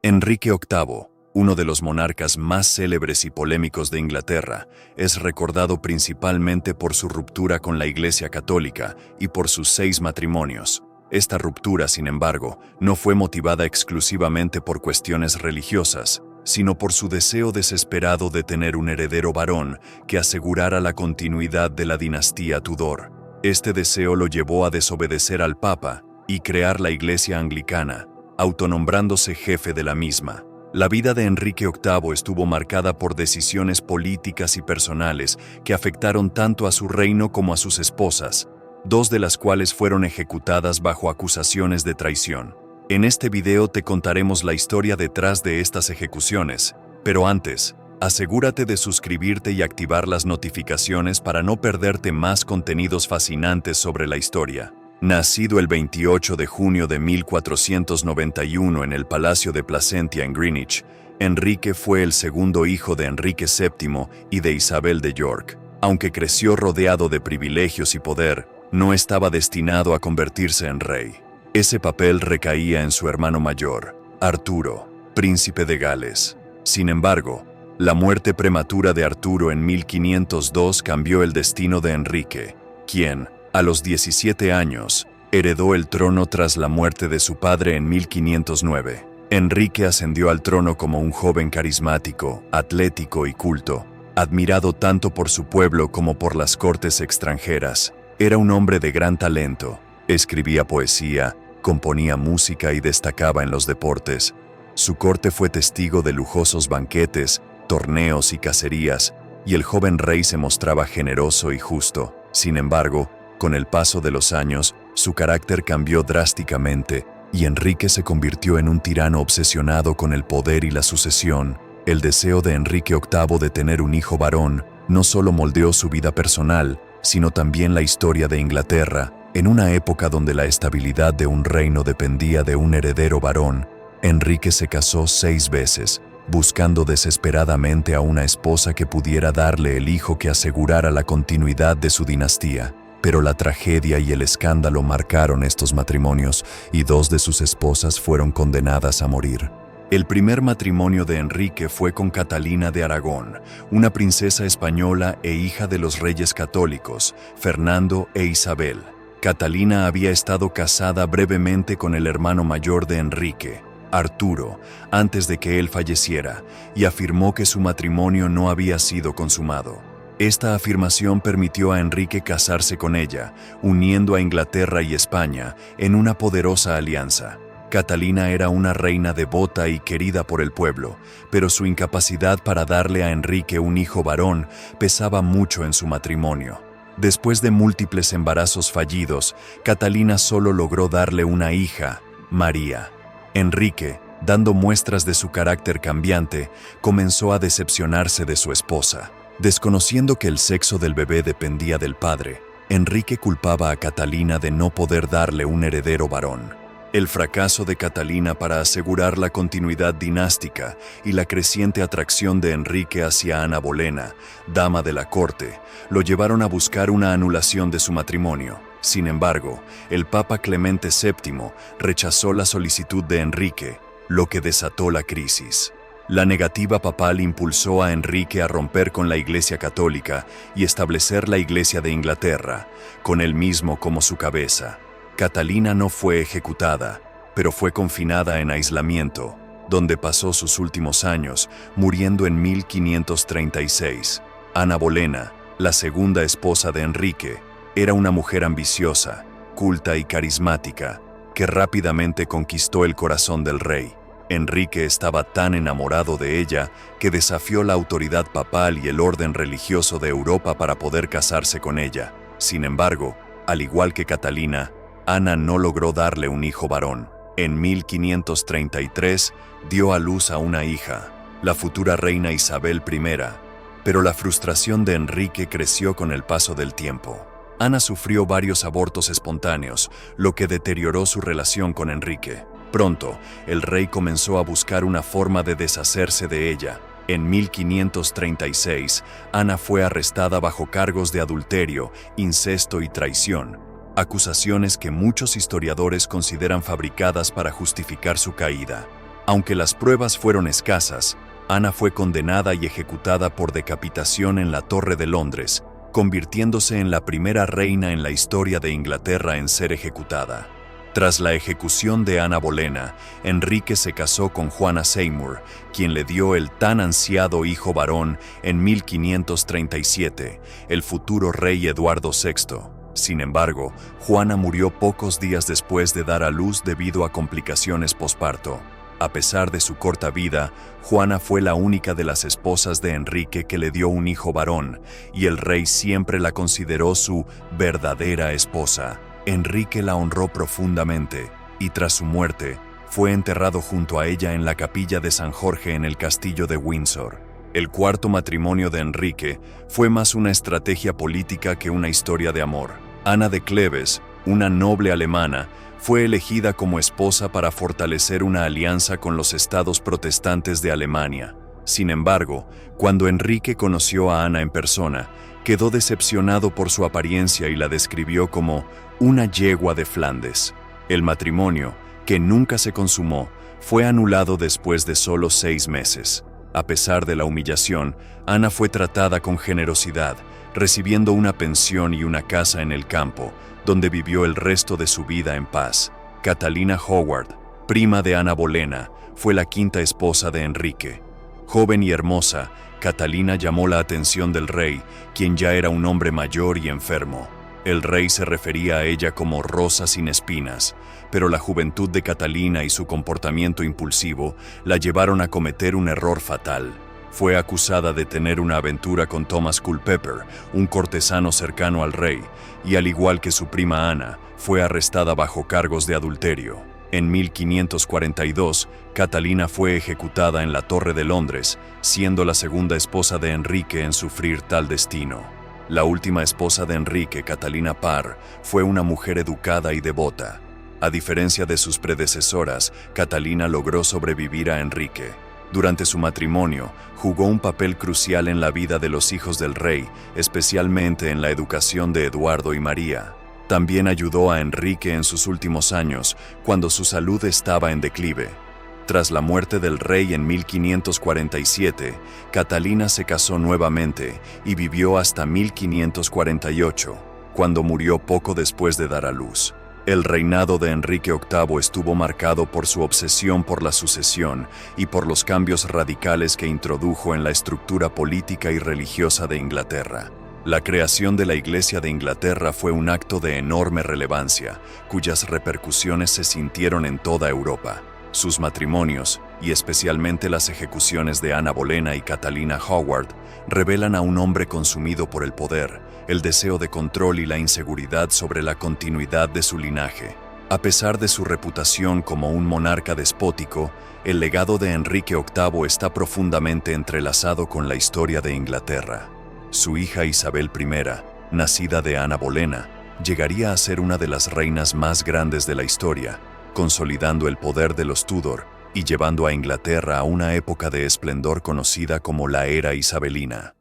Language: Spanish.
Enrique VIII, uno de los monarcas más célebres y polémicos de Inglaterra, es recordado principalmente por su ruptura con la Iglesia Católica y por sus 6 matrimonios. Esta ruptura, sin embargo, no fue motivada exclusivamente por cuestiones religiosas, sino por su deseo desesperado de tener un heredero varón que asegurara la continuidad de la dinastía Tudor. Este deseo lo llevó a desobedecer al Papa y crear la Iglesia Anglicana, autonombrándose jefe de la misma. La vida de Enrique VIII estuvo marcada por decisiones políticas y personales que afectaron tanto a su reino como a sus esposas, 2 de las cuales fueron ejecutadas bajo acusaciones de traición. En este video te contaremos la historia detrás de estas ejecuciones, pero antes, asegúrate de suscribirte y activar las notificaciones para no perderte más contenidos fascinantes sobre la historia. Nacido el 28 de junio de 1491 en el Palacio de Placentia en Greenwich, Enrique fue el segundo hijo de Enrique VII y de Isabel de York. Aunque creció rodeado de privilegios y poder, no estaba destinado a convertirse en rey. Ese papel recaía en su hermano mayor, Arturo, príncipe de Gales. Sin embargo, la muerte prematura de Arturo en 1502 cambió el destino de Enrique, quien, a los 17 años, heredó el trono tras la muerte de su padre en 1509. Enrique ascendió al trono como un joven carismático, atlético y culto, admirado tanto por su pueblo como por las cortes extranjeras. Era un hombre de gran talento, escribía poesía, componía música y destacaba en los deportes. Su corte fue testigo de lujosos banquetes, torneos y cacerías, y el joven rey se mostraba generoso y justo. Sin embargo, con el paso de los años, su carácter cambió drásticamente y Enrique se convirtió en un tirano obsesionado con el poder y la sucesión. El deseo de Enrique VIII de tener un hijo varón no solo moldeó su vida personal, sino también la historia de Inglaterra. En una época donde la estabilidad de un reino dependía de un heredero varón, Enrique se casó 6 veces, buscando desesperadamente a una esposa que pudiera darle el hijo que asegurara la continuidad de su dinastía. Pero la tragedia y el escándalo marcaron estos matrimonios y 2 de sus esposas fueron condenadas a morir. El primer matrimonio de Enrique fue con Catalina de Aragón, una princesa española e hija de los reyes católicos, Fernando e Isabel. Catalina había estado casada brevemente con el hermano mayor de Enrique, Arturo, antes de que él falleciera, y afirmó que su matrimonio no había sido consumado. Esta afirmación permitió a Enrique casarse con ella, uniendo a Inglaterra y España en una poderosa alianza. Catalina era una reina devota y querida por el pueblo, pero su incapacidad para darle a Enrique un hijo varón pesaba mucho en su matrimonio. Después de múltiples embarazos fallidos, Catalina solo logró darle una hija, María. Enrique, dando muestras de su carácter cambiante, comenzó a decepcionarse de su esposa. Desconociendo que el sexo del bebé dependía del padre, Enrique culpaba a Catalina de no poder darle un heredero varón. El fracaso de Catalina para asegurar la continuidad dinástica y la creciente atracción de Enrique hacia Ana Bolena, dama de la corte, lo llevaron a buscar una anulación de su matrimonio. Sin embargo, el Papa Clemente VII rechazó la solicitud de Enrique, lo que desató la crisis. La negativa papal impulsó a Enrique a romper con la Iglesia Católica y establecer la Iglesia de Inglaterra, con él mismo como su cabeza. Catalina no fue ejecutada, pero fue confinada en aislamiento, donde pasó sus últimos años, muriendo en 1536. Ana Bolena, la segunda esposa de Enrique, era una mujer ambiciosa, culta y carismática, que rápidamente conquistó el corazón del rey. Enrique estaba tan enamorado de ella que desafió la autoridad papal y el orden religioso de Europa para poder casarse con ella. Sin embargo, al igual que Catalina, Ana no logró darle un hijo varón. En 1533 dio a luz a una hija, la futura reina Isabel I, pero la frustración de Enrique creció con el paso del tiempo. Ana sufrió varios abortos espontáneos, lo que deterioró su relación con Enrique. Pronto, el rey comenzó a buscar una forma de deshacerse de ella. En 1536, Ana fue arrestada bajo cargos de adulterio, incesto y traición, acusaciones que muchos historiadores consideran fabricadas para justificar su caída. Aunque las pruebas fueron escasas, Ana fue condenada y ejecutada por decapitación en la Torre de Londres, convirtiéndose en la primera reina en la historia de Inglaterra en ser ejecutada. Tras la ejecución de Ana Bolena, Enrique se casó con Juana Seymour, quien le dio el tan ansiado hijo varón en 1537, el futuro rey Eduardo VI. Sin embargo, Juana murió pocos días después de dar a luz debido a complicaciones posparto. A pesar de su corta vida, Juana fue la única de las esposas de Enrique que le dio un hijo varón, y el rey siempre la consideró su verdadera esposa. Enrique la honró profundamente, y tras su muerte, fue enterrado junto a ella en la capilla de San Jorge en el castillo de Windsor. El cuarto matrimonio de Enrique fue más una estrategia política que una historia de amor. Ana de Cleves, una noble alemana, fue elegida como esposa para fortalecer una alianza con los estados protestantes de Alemania. Sin embargo, cuando Enrique conoció a Ana en persona, quedó decepcionado por su apariencia y la describió como una yegua de Flandes. El matrimonio, que nunca se consumó, fue anulado después de solo 6 meses. A pesar de la humillación, Ana fue tratada con generosidad, recibiendo una pensión y una casa en el campo, donde vivió el resto de su vida en paz. Catalina Howard, prima de Ana Bolena, fue la quinta esposa de Enrique. Joven y hermosa, Catalina llamó la atención del rey, quien ya era un hombre mayor y enfermo. El rey se refería a ella como rosa sin espinas, pero la juventud de Catalina y su comportamiento impulsivo la llevaron a cometer un error fatal. Fue acusada de tener una aventura con Thomas Culpeper, un cortesano cercano al rey, y al igual que su prima Ana, fue arrestada bajo cargos de adulterio. En 1542, Catalina fue ejecutada en la Torre de Londres, siendo la segunda esposa de Enrique en sufrir tal destino. La última esposa de Enrique, Catalina Parr, fue una mujer educada y devota. A diferencia de sus predecesoras, Catalina logró sobrevivir a Enrique. Durante su matrimonio, jugó un papel crucial en la vida de los hijos del rey, especialmente en la educación de Eduardo y María. También ayudó a Enrique en sus últimos años, cuando su salud estaba en declive. Tras la muerte del rey en 1547, Catalina se casó nuevamente y vivió hasta 1548, cuando murió poco después de dar a luz. El reinado de Enrique VIII estuvo marcado por su obsesión por la sucesión y por los cambios radicales que introdujo en la estructura política y religiosa de Inglaterra. La creación de la Iglesia de Inglaterra fue un acto de enorme relevancia, cuyas repercusiones se sintieron en toda Europa. Sus matrimonios, y especialmente las ejecuciones de Ana Bolena y Catalina Howard, revelan a un hombre consumido por el poder, el deseo de control y la inseguridad sobre la continuidad de su linaje. A pesar de su reputación como un monarca despótico, el legado de Enrique VIII está profundamente entrelazado con la historia de Inglaterra. Su hija Isabel I, nacida de Ana Bolena, llegaría a ser una de las reinas más grandes de la historia, consolidando el poder de los Tudor y llevando a Inglaterra a una época de esplendor conocida como la era isabelina.